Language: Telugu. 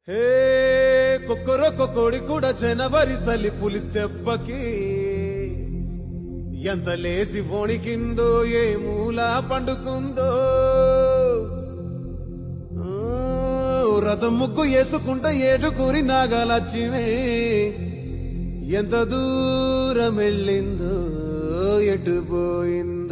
హే కొక్కరొక్క కోడి కూడా జనవరి సలి పులి దెబ్బకి ఎంత లేసి వణికిందో ఏ మూల పండుకుందో రథం ముగ్గు వేసుకుంట ఏడుకూరి నాగలక్ష్మి ఎంత దూరం వెళ్ళిందో ఎటు పోయిందో